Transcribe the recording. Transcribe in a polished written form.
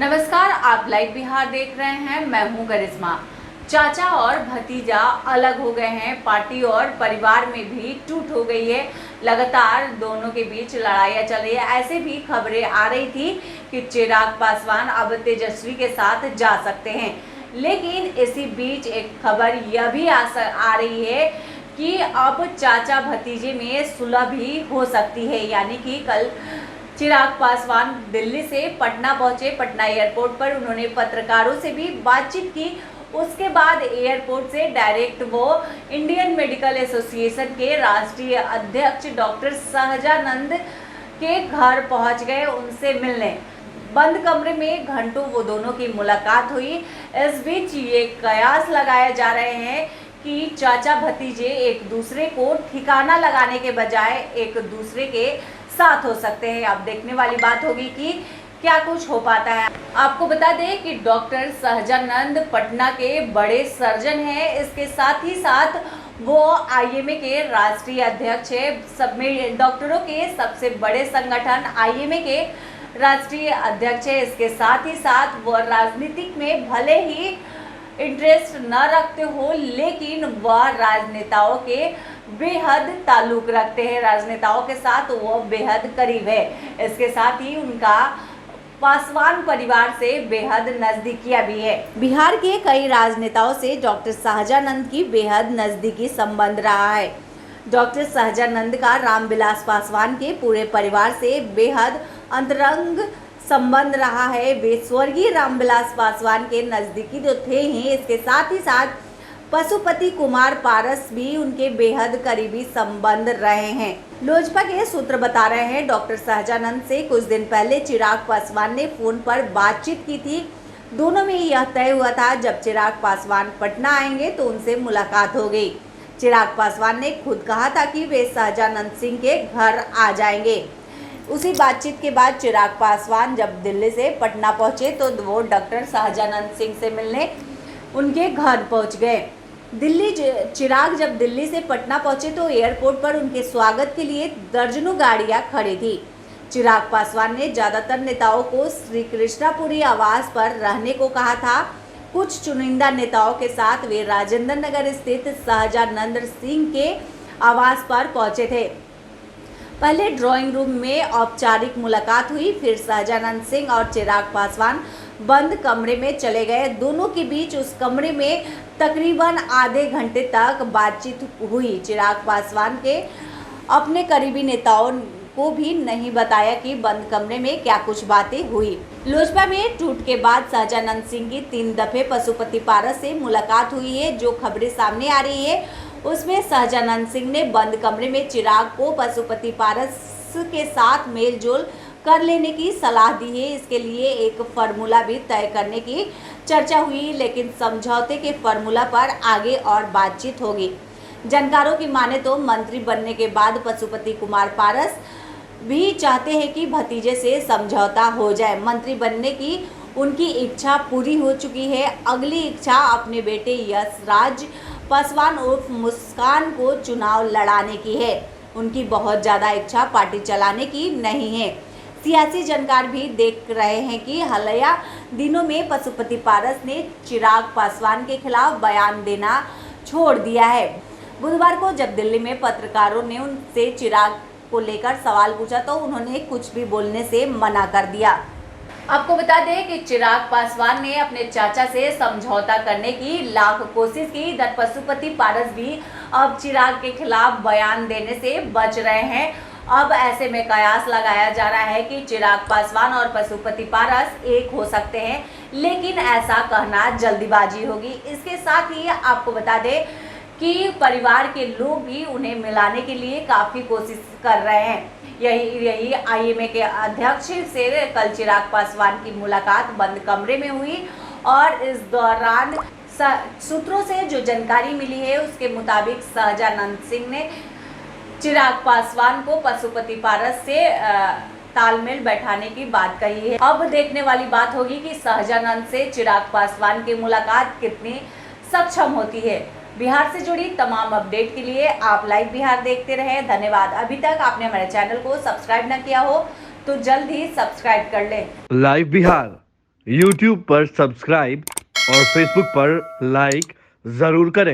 नमस्कार, आप लाइव बिहार देख रहे हैं। मैं हूं करिश्मा। चाचा और भतीजा अलग हो गए हैं। पार्टी और परिवार में भी टूट हो गई है। लगातार दोनों के बीच लड़ाइयां चल रही है। ऐसे भी खबरें आ रही थी कि चिराग पासवान अब तेजस्वी के साथ जा सकते हैं, लेकिन इसी बीच एक खबर यह भी आ रही है कि अब चाचा भतीजे में सुलह भी हो सकती है। यानी कि कल चिराग पासवान दिल्ली से पटना पहुंचे। पटना एयरपोर्ट पर उन्होंने पत्रकारों से भी बातचीत की। उसके बाद एयरपोर्ट से डायरेक्ट वो इंडियन मेडिकल एसोसिएशन के राष्ट्रीय अध्यक्ष डॉक्टर सहजानंद के घर पहुंच गए उनसे मिलने। बंद कमरे में घंटों वो दोनों की मुलाकात हुई। इस बीच ये कयास लगाए जा रहे हैं कि चाचा भतीजे एक दूसरे को ठिकाना लगाने के बजाय एक दूसरे के साथ हो सकते हैं। अब देखने वाली बात होगी कि क्या कुछ हो पाता है। आपको बता दें कि डॉक्टर सहजानंद पटना के बड़े सर्जन हैं। इसके साथ ही साथ वो आईएमए के राष्ट्रीय अध्यक्ष है। सब में डॉक्टरों के सबसे बड़े संगठन आईएमए के राष्ट्रीय अध्यक्ष है। इसके साथ ही साथ वो राजनीतिक में भले ही इंटरेस्ट न रखते हो, लेकिन वह राजनेताओं के बेहद ताल्लुक रखते हैं। राजनेताओं के साथ वो बेहद करीब है। इसके साथ ही उनका पासवान परिवार से बेहद नजदीकियां भी है। बिहार के कई राजनेताओं से डॉक्टर सहजानंद की बेहद नजदीकी संबंध रहा है। डॉक्टर सहजानंद का रामविलास पासवान के पूरे परिवार से बेहद अंतरंग संबंध रहा है। वे स्वर्गीय रामविलास पासवान के नजदीकी तो थे ही, इसके साथ ही साथ पशुपति कुमार पारस भी उनके बेहद करीबी संबंध रहे हैं। लोजपा के सूत्र बता रहे हैं डॉक्टर सहजानंद से कुछ दिन पहले चिराग पासवान ने फोन पर बातचीत की थी। दोनों में यह तय हुआ था जब चिराग पासवान पटना आएंगे तो उनसे मुलाकात हो गई। चिराग पासवान ने खुद कहा था कि वे सहजानंद सिंह के घर आ जाएंगे। उसी बातचीत के बाद चिराग पासवान जब दिल्ली से पटना पहुंचे तो वो डॉक्टर सहजानंद सिंह से मिलने उनके घर पहुंच गए। चिराग जब दिल्ली से पटना पहुंचे तो एयरपोर्ट पर उनके स्वागत के लिए दर्जनों गाड़ियां खड़ी थी। चिराग पासवान ने ज्यादातर नेताओं को श्री कृष्णापुरी आवास पर रहने को कहा था। कुछ चुनिंदा नेताओं के साथ वे राजेंद्र नगर स्थित सहजानंद सिंह के आवास पर पहुंचे थे। पहले ड्राइंग रूम में औपचारिक मुलाकात हुई, फिर सहजानंद सिंह और चिराग पासवान बंद कमरे में चले गए। दोनों के बीच उस कमरे में तकरीबन आधे घंटे तक बातचीत हुई। चिराग पासवान के अपने करीबी नेताओं को भी नहीं बताया कि बंद कमरे में क्या कुछ बातें हुई। लोजपा में टूट के बाद सहजानंद सिंह की 3 दफे पशुपति पारस से मुलाकात हुई है। जो खबरें सामने आ रही है उसमें सहजानंद सिंह ने बंद कमरे में चिराग को पशुपति पारस के साथ मेलजोल कर लेने की सलाह दी है। इसके लिए एक फार्मूला भी तय करने की चर्चा हुई, लेकिन समझौते के फार्मूला पर आगे और बातचीत होगी। जानकारों की माने तो मंत्री बनने के बाद पशुपति कुमार पारस भी चाहते हैं कि भतीजे से समझौता हो जाए। मंत्री बनने की उनकी इच्छा पूरी हो चुकी है। अगली इच्छा अपने बेटे यश राज पासवान उर्फ मुस्कान को चुनाव लड़ाने की है। उनकी बहुत ज़्यादा इच्छा पार्टी चलाने की नहीं है। सियासी जानकार भी देख रहे हैं कि हालिया दिनों में पशुपति पारस ने चिराग पासवान के खिलाफ बयान देना छोड़ दिया है। बुधवार को जब दिल्ली में पत्रकारों ने उनसे चिराग को लेकर सवाल पूछा तो उन्होंने कुछ भी बोलने से मना कर दिया। आपको बता दें कि चिराग पासवान ने अपने चाचा से समझौता करने की लाख कोशिश की, इधर पशुपति पारस भी अब चिराग के खिलाफ बयान देने से बच रहे हैं। अब ऐसे में कयास लगाया जा रहा है कि चिराग पासवान और पशुपति पारस एक हो सकते हैं, लेकिन ऐसा कहना जल्दीबाजी होगी। इसके साथ ही आपको बता दें कि परिवार के लोग भी उन्हें मिलाने के लिए काफ़ी कोशिश कर रहे हैं। यही आईएमए के अध्यक्ष से कल चिराग पासवान की मुलाकात बंद कमरे में हुई और इस दौरान सूत्रों से जो जानकारी मिली है उसके मुताबिक सहजानंद सिंह ने चिराग पासवान को पशुपति पारस से तालमेल बैठाने की बात कही है। अब देखने वाली बात होगी कि सहजानंद से चिराग पासवान की मुलाकात कितनी सक्षम होती है। बिहार से जुड़ी तमाम अपडेट के लिए आप लाइव बिहार देखते रहें। धन्यवाद। अभी तक आपने हमारे चैनल को सब्सक्राइब न किया हो तो जल्द ही सब्सक्राइब कर लें। लाइव बिहार YouTube पर सब्सक्राइब और Facebook पर लाइक ज़रूर करें।